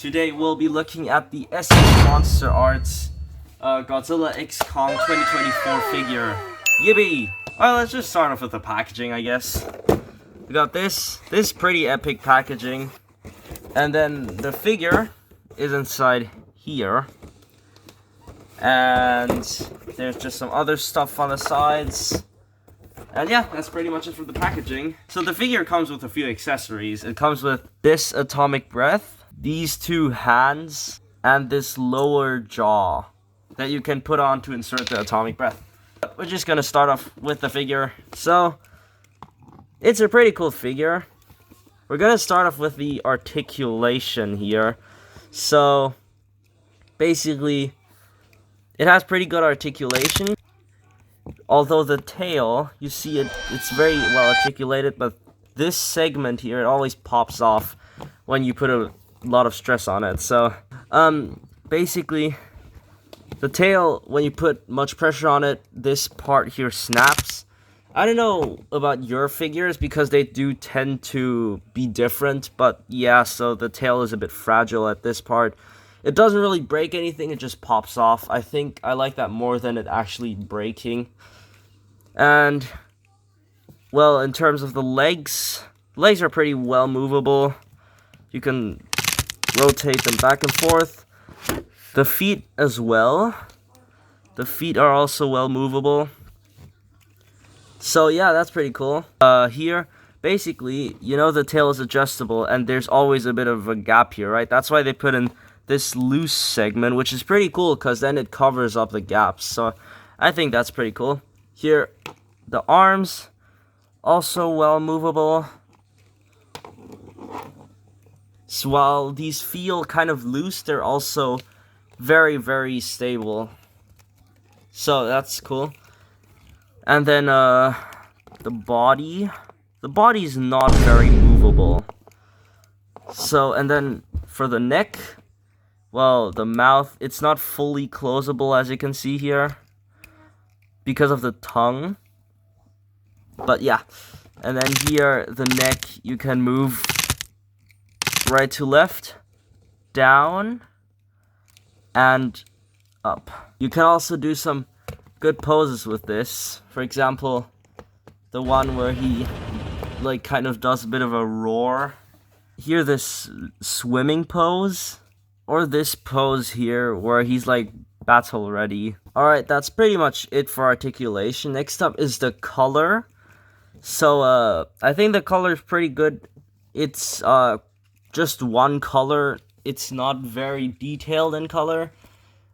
Today we'll be looking at the SH Monsterarts Godzilla X Kong 2024 figure. Yippee! Alright, let's just start off with the packaging, I guess. We got this pretty epic packaging. And then the figure is inside here. And there's just some other stuff on the sides. And yeah, that's pretty much it for the packaging. So the figure comes with a few accessories. It comes with this atomic breath, these two hands, and this lower jaw that you can put on to insert the atomic breath. We're just gonna start off with the figure. So, it's a pretty cool figure. We're gonna start off with the articulation here. So, basically, it has pretty good articulation. Although the tail, you see it's very well articulated, but this segment here, it always pops off when you put a lot of stress on it. So, basically, the tail, when you put much pressure on it, this part here snaps. I don't know about your figures because they do tend to be different, but yeah, so the tail is a bit fragile at this part. It doesn't really break anything, it just pops off. I think I like that more than it actually breaking. And, well, in terms of the legs are pretty well movable. You can rotate them back and forth. The feet as well. The feet are also well movable. So yeah, that's pretty cool. Here, basically, you know the tail is adjustable and there's always a bit of a gap here, right? That's why they put in this loose segment, which is pretty cool because then it covers up the gaps. So I think that's pretty cool. Here, the arms, also well movable. So while these feel kind of loose, they're also very, very stable. So that's cool. And then the body is not very movable. So, and then for the neck, well, the mouth, it's not fully closable as you can see here because of the tongue. But yeah, and then here, the neck, you can move right to left, down, and up. You can also do some good poses with this. For example, the one where he like kind of does a bit of a roar. Here, this swimming pose. Or this pose here where he's like battle ready. Alright, that's pretty much it for articulation. Next up is the color. So I think the color is pretty good. It's just one color. It's not very detailed in color.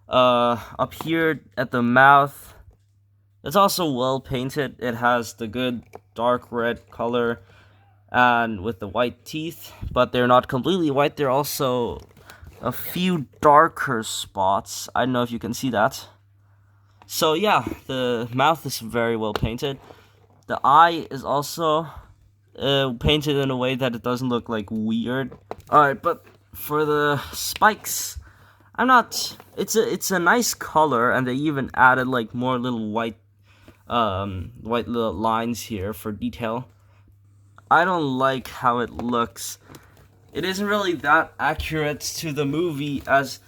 Up here at the mouth, it's also well painted. It has the good dark red color and with the white teeth, but they're not completely white. They're also a few darker spots. I don't know if you can see that. So yeah, the mouth is very well painted. The eye is also painted in a way that it doesn't look like weird. Alright, but for the spikes, it's a nice color, and they even added like more little white little lines here for detail. I don't like how it looks. It isn't really that accurate to the movie, as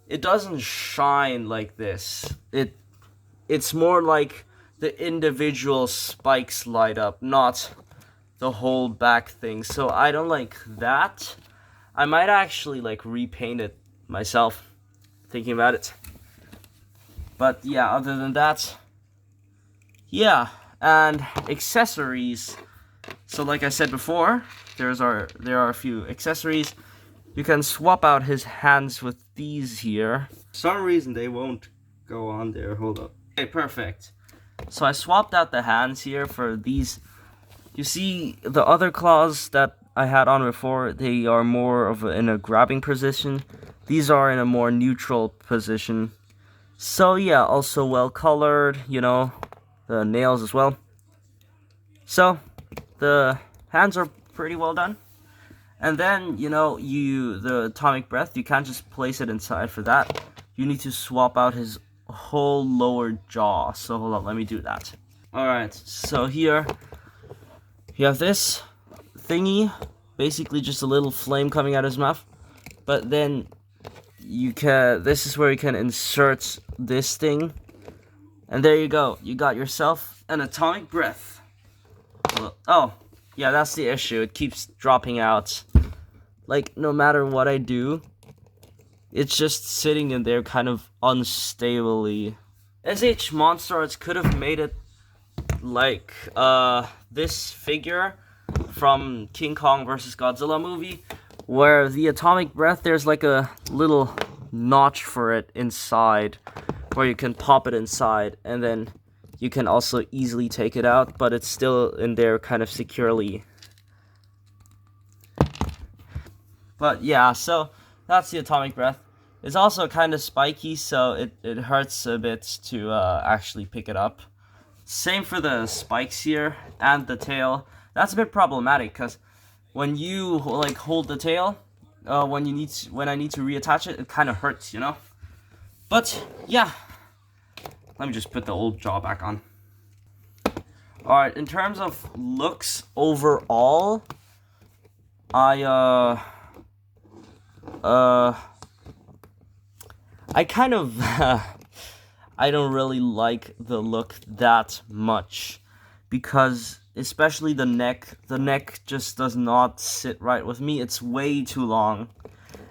it doesn't shine like this. It's more like the individual spikes light up, not the whole back thing. So I don't like that. I might actually like repaint it myself, thinking about it. But yeah, other than that, yeah, and accessories. So like I said before, there are a few accessories. You can swap out his hands with these here. For some reason they won't go on there. Hold up. Okay, perfect. So I swapped out the hands here for these. You see the other claws that I had on before, they are more of in a grabbing position. These are in a more neutral position. So yeah, also well colored, you know, the nails as well. So the hands are pretty well done. And then, you know, the atomic breath, you can't just place it inside for that. You need to swap out his whole lower jaw. So hold on, let me do that. Alright, so here you have this thingy, basically just a little flame coming out of his mouth. But then this is where you can insert this thing. And there you go. You got yourself an atomic breath. Oh, yeah, that's the issue. It keeps dropping out. Like, no matter what I do, it's just sitting in there kind of unstably. SH Monsterarts could have made it like this figure from King Kong vs. Godzilla movie, where the atomic breath, there's like a little notch for it inside, where you can pop it inside, and then you can also easily take it out, but it's still in there kind of securely. But yeah, so that's the atomic breath. It's also kind of spiky, so it hurts a bit to actually pick it up. Same for the spikes here and the tail. That's a bit problematic because when you like hold the tail, when I need to reattach it, it kind of hurts, you know. But yeah, let me just put the old jaw back on. All right, in terms of looks overall, I kind of I don't really like the look that much, because especially the neck just does not sit right with me. It's way too long,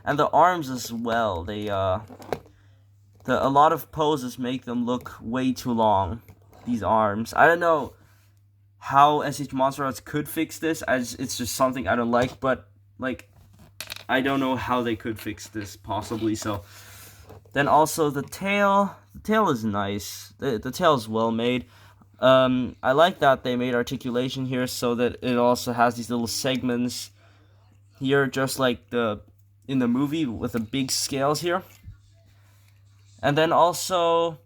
and the arms as well. A lot of poses make them look way too long. These arms, I don't know how SH Monsterarts could fix this. It's just something I don't like, but like I don't know how they could fix this possibly. So then also the tail is nice. The tail is well made. I like that they made articulation here so that it also has these little segments here, just like in the movie with the big scales here. And then also,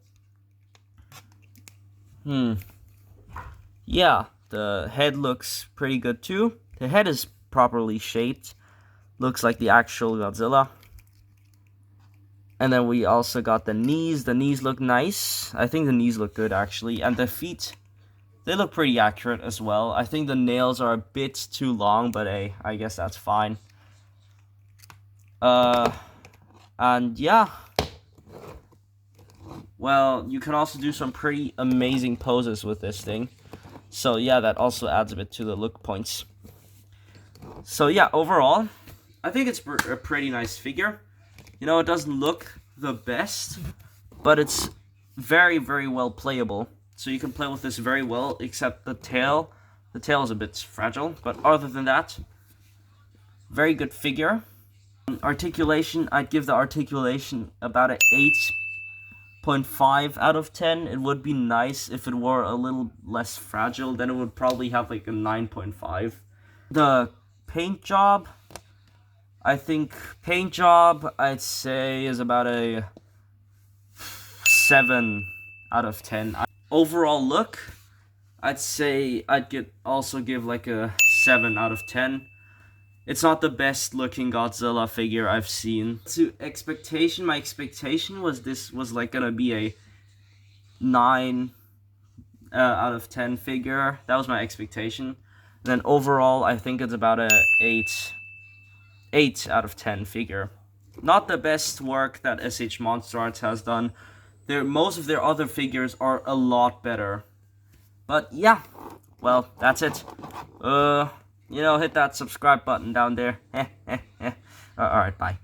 yeah, the head looks pretty good too. The head is properly shaped. Looks like the actual Godzilla. And then we also got the knees. The knees look nice. I think the knees look good, actually. And the feet, they look pretty accurate as well. I think the nails are a bit too long, but hey, I guess that's fine. And yeah. Well, you can also do some pretty amazing poses with this thing. So yeah, that also adds a bit to the look points. So yeah, overall, I think it's a pretty nice figure. You know, it doesn't look the best, but it's very, very well playable. So you can play with this very well, except the tail. The tail is a bit fragile, but other than that, very good figure. Articulation, I'd give the articulation about an 8.5 out of 10. It would be nice if it were a little less fragile. Then it would probably have like a 9.5. The paint job, I think paint job, I'd say, is about a 7 out of 10. Overall look, I'd say also give like a 7 out of 10. It's not the best looking Godzilla figure I've seen. To expectation, my expectation was this was like gonna be a 9 out of 10 figure. That was my expectation. Then overall, I think it's about a 8 out of 10 figure. Not the best work that SH Monsterarts has done. Most of their other figures are a lot better. But yeah, well, that's it. You know, hit that subscribe button down there. Alright, bye.